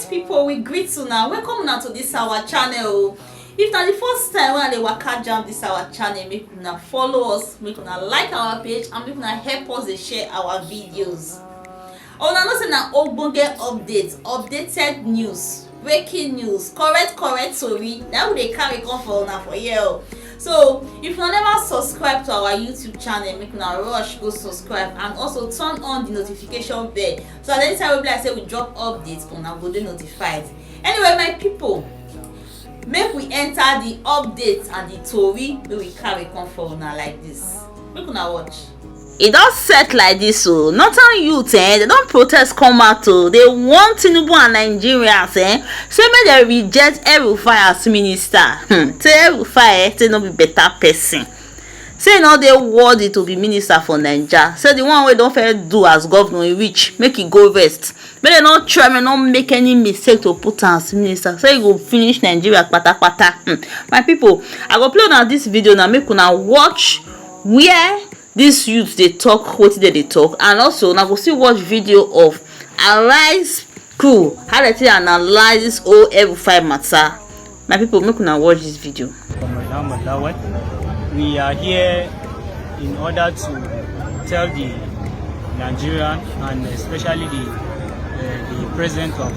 Correct people, we greet you now. Welcome now to this our channel. If na the first time when I waka jam this our channel, make una follow us, make una like our page, and make una help us to share our videos. Una know say na ogbonge updated news, breaking news, correct story. That we dey carry come for una for here. So if you never subscribe to our YouTube channel, make una rush go subscribe and also turn on the notification bell so that anytime we like say we drop updates, una go dey notified. Anyway, my people, make we enter the updates and the story wey we carry come for una like this. Make una watch. E don set like this o. Northern youth they don protest come out o. They want Tinubu and Nigerians say make dem reject rufai as minister. Say rufai say no be better person. Say no dey worthy to be minister for Naija. Say the one wey don first do as governor e reach, make e go rest. Make dem no try, make no make any mistake to put am as minister. Say e go finish Nigeria kpatakpata. My people, I go play una this video now, make una watch where these youths they talk, wetin they talk, and also now go see watch video of Arise crew how they analyze this whole rufai matter. My people, make una watch this video. We are here in order to tell the Nigerian and especially the president of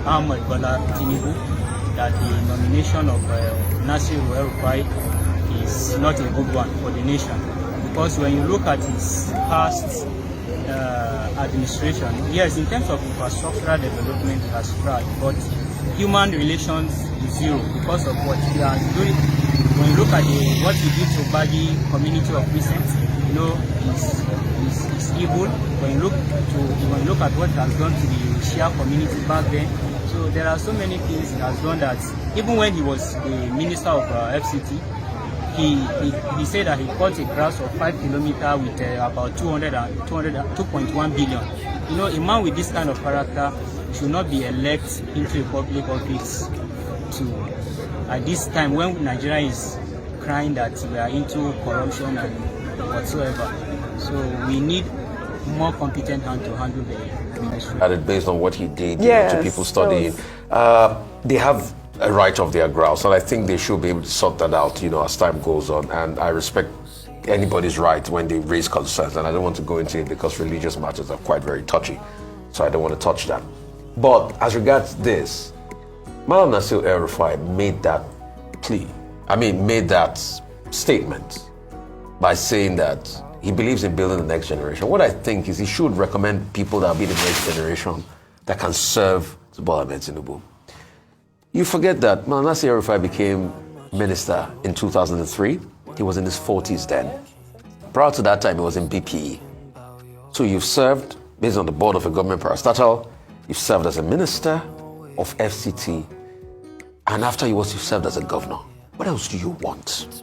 Ahmed Bola Tinubu that the nomination of rufai is not a good one for the nation. Because when you look at his past administration, yes, in terms of infrastructural development, he has tried, but human relations is zero because of what he has done. When you look at what he did to Bagi community of recent, you know, is evil. When you look at what he has done to the Shia community back then, so there are so many things he has done that even when he was the minister of FCT. He said that he cut a grass of 5 kilometers with about 2.1 billion. You know, a man with this kind of character should not be elected into a public office at this time when Nigeria is crying that we are into corruption and whatsoever. So we need more competent hand to handle the ministry. Added based on what he did, yes, to people studying. They have a right of their grounds, and I think they should be able to sort that out, you know, as time goes on. And I respect anybody's right when they raise concerns, and I don't want to go into it because religious matters are quite very touchy, so I don't want to touch that. But as regards this, Malam Nasir El-Rufai made that made that statement by saying that he believes in building the next generation. What I think is he should recommend people that will be the next generation that can serve Bola Tinubu. You forget that Malam Nasir El-Rufai became minister in 2003. He was in his 40s then. Prior to that time, he was in BPE. So you've served, based on the board of a government parastatal, you've served as a minister of FCT, and after you've served as a governor. What else do you want?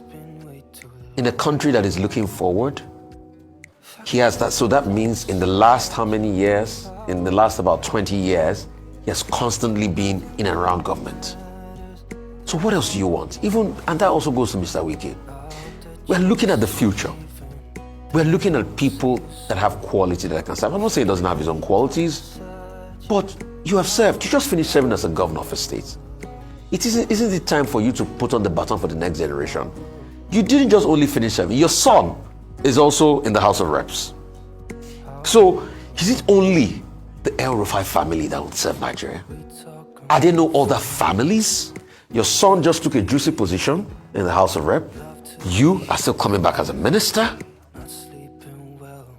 In a country that is looking forward, he has that. So that means in the last how many years? In the last about 20 years, he has constantly been in and around government. So what else do you want? And that also goes to Mr. Wike. We're looking at the future. We're looking at people that have quality that can serve. I'm not saying he doesn't have his own qualities, but you have served. You just finished serving as a governor of a state. Isn't it time for you to put on the baton for the next generation? You didn't just only finish serving. Your son is also in the House of Reps. So is it only the El-Rufai family that would serve Nigeria? Are there no other families? Your son just took a juicy position in the House of Rep. You are still coming back as a minister.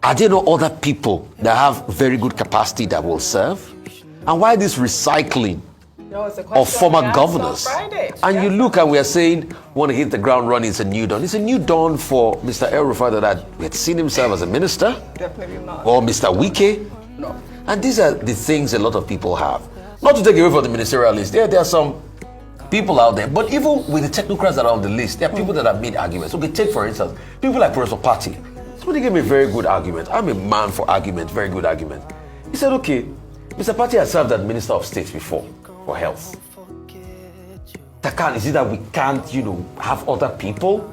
Are there no other people that have very good capacity that will serve? And why this recycling of former governors? And you look and we are saying, want to hit the ground running, it's a new dawn. It's a new dawn for Mr. El-Rufai that we had seen him serve as a minister. Definitely not. Or Mr. Wike. No. And these are the things a lot of people have. Not to take away from the ministerial list. There are some people out there, but even with the technocrats that are on the list, there are people that have made arguments. Okay, take for instance, people like pr0test. Somebody gave me a very good argument. I'm a man for argument, very good argument. He said, okay, Mr. Party has served as Minister of State before for health. Is it that we can't, have other people?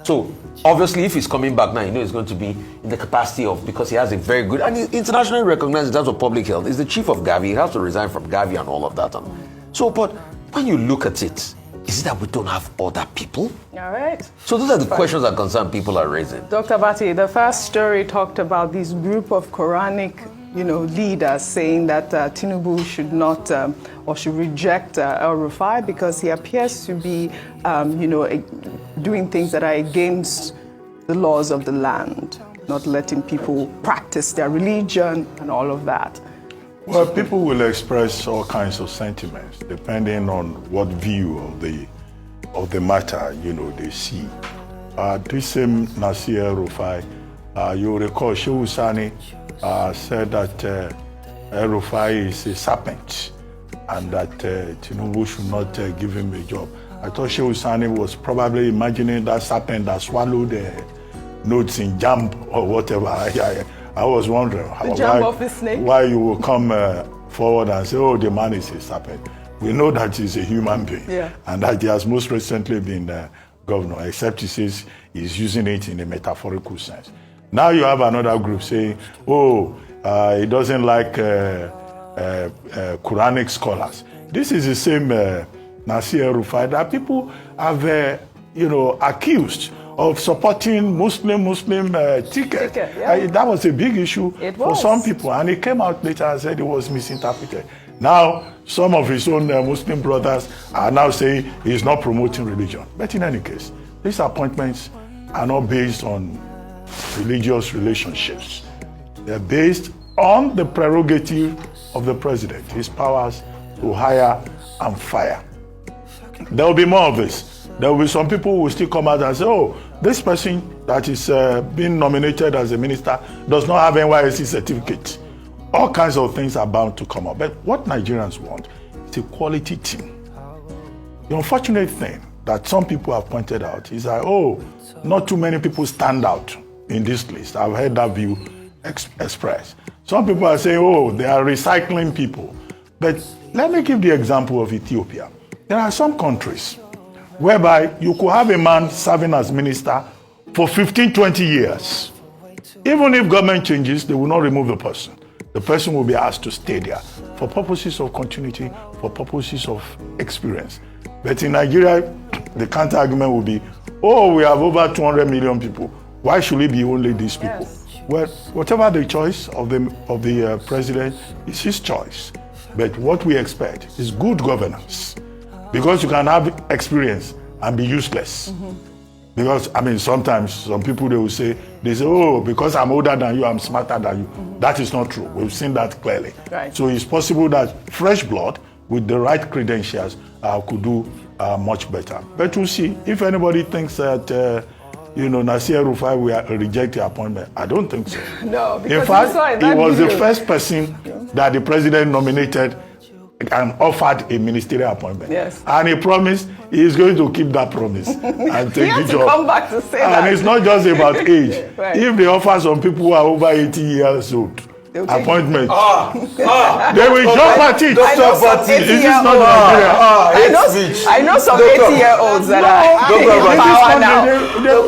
So obviously, if he's coming back now, you know it's going to be in the capacity of, because he has a very good, and he's internationally recognized in terms of public health. He's the chief of Gavi. He has to resign from Gavi and all of that. So, but when you look at it, is it that we don't have other people? All right. So those are the questions and concerns people are raising. Dr. Bati, the first story talked about this group of Quranic, leaders saying that Tinubu should not or should reject el-Rufai because he appears to be, doing things that are against the laws of the land, not letting people practice their religion and all of that. Well, people will express all kinds of sentiments depending on what view of the matter, they see. This same Nasir el-Rufai, you recall Shehu Sani said that el-Rufai is a serpent and that Tinubu should not give him a job. I thought Shehu Sani was probably imagining that serpent that swallowed notes in jam or whatever. I was wondering why you will come forward and say, oh, the man is a serpent. We know that he's a human being and that he has most recently been governor, except he says he's using it in a metaphorical sense. Now you have another group saying, oh, he doesn't like Quranic scholars. This is the same Nasir el-Rufai that people have, accused of supporting Muslim ticket. That was a big issue for some people, and he came out later and said it was misinterpreted. Now, some of his own Muslim brothers are now saying he's not promoting religion. But in any case, these appointments are not based on religious relationships. They're based on the prerogative of the president, his powers to hire and fire. There will be more of this. There will be some people who will still come out and say, oh, this person that is being nominated as a minister does not have NYSC certificate. All kinds of things are bound to come up. But what Nigerians want is a quality team. The unfortunate thing that some people have pointed out is that, oh, not too many people stand out in this list. I've heard that view expressed. Some people are saying, oh, they are recycling people. But let me give the example of Ethiopia. There are some countries whereby you could have a man serving as minister for 15, 20 years. Even if government changes, they will not remove the person. The person will be asked to stay there for purposes of continuity, for purposes of experience. But in Nigeria, the counter-argument will be, oh, we have over 200 million people. Why should it be only these people? Yes. Well, whatever the choice of the president is his choice. But what we expect is good governance. Because you can have experience and be useless. Because, sometimes some people, they say, oh, because I'm older than you, I'm smarter than you. That is not true. We've seen that clearly. Right. So it's possible that fresh blood with the right credentials could do much better. But we'll see. If anybody thinks that, Nasir el-Rufai will reject the appointment, I don't think so. No, because in fact, he was the first person that the president nominated and offered a ministerial appointment. Yes. And he promised he is going to keep that promise and take the job. Come back to say that. And it's not just about age. Right. If they offer some people who are over 80 years old appointment, they will jump at it. This is not Nigeria. I know some 80-year-olds that are in power now.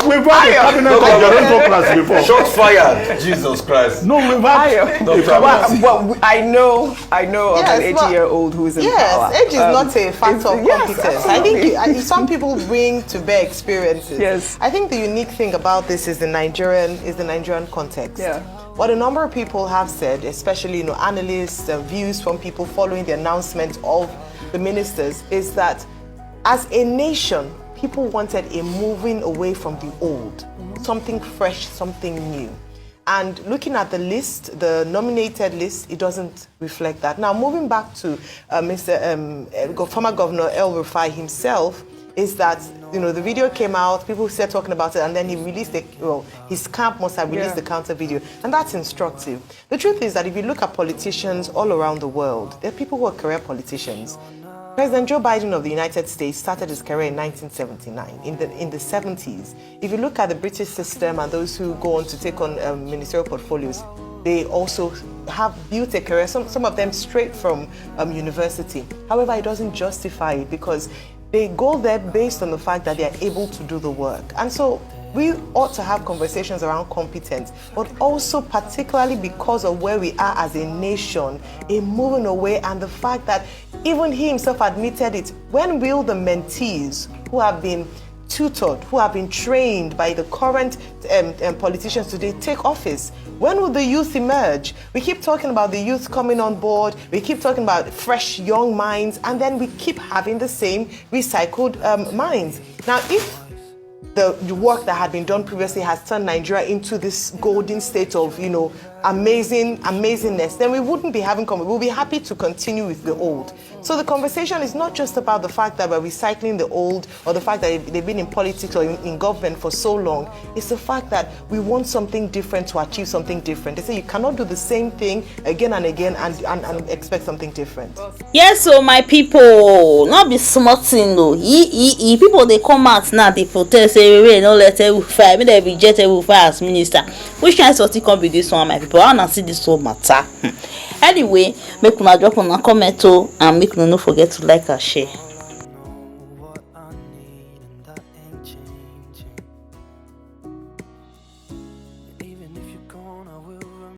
We've had a cabinet of gerontocrats before. Shots fired. Jesus Christ. No, we've had. Well, I know of an 80-year-old who is in power. Yes, age is not a factor of competence. Absolutely. I think some people bring to bear experiences. Yes. I think the unique thing about this is the Nigerian context. Yeah. What a number of people have said, especially analysts, views from people following the announcement of the ministers, is that as a nation, people wanted a moving away from the old, something fresh, something new. And looking at the list, the nominated list, it doesn't reflect that. Now, moving back to former Governor el-Rufai himself, is that the video came out, people started talking about it, and then he released his camp must have released the counter video, and that's instructive. The truth is that if you look at politicians all around the world, there are people who are career politicians. President Joe Biden of the United States started his career in 1979, in the 70s. If you look at the British system and those who go on to take on ministerial portfolios, they also have built a career, some of them straight from university. However, it doesn't justify it because they go there based on the fact that they are able to do the work. And so we ought to have conversations around competence, but also particularly because of where we are as a nation, a moving away, and the fact that even he himself admitted it. When will the mentees who have been tutored, who have been trained by the current politicians today take office? When will the youth emerge? We keep talking about the youth coming on board, we keep talking about fresh young minds, and then we keep having the same recycled minds. Now, if the work that had been done previously has turned Nigeria into this golden state of, amazingness, then we wouldn't be having we'll be happy to continue with the old. So the conversation is not just about the fact that we're recycling the old, or the fact that they've been in politics or in government for so long. It's the fact that we want something different to achieve something different. They say you cannot do the same thing again and again and expect something different. Yes, so my people, not be smarting though. People they come out now, they protest, say we no let rufai, me they reject rufai as minister. Which kind of something can be this one, my people? I wanna see this whole matter. Anyway, make una drop on a comment and make no forget to like and share.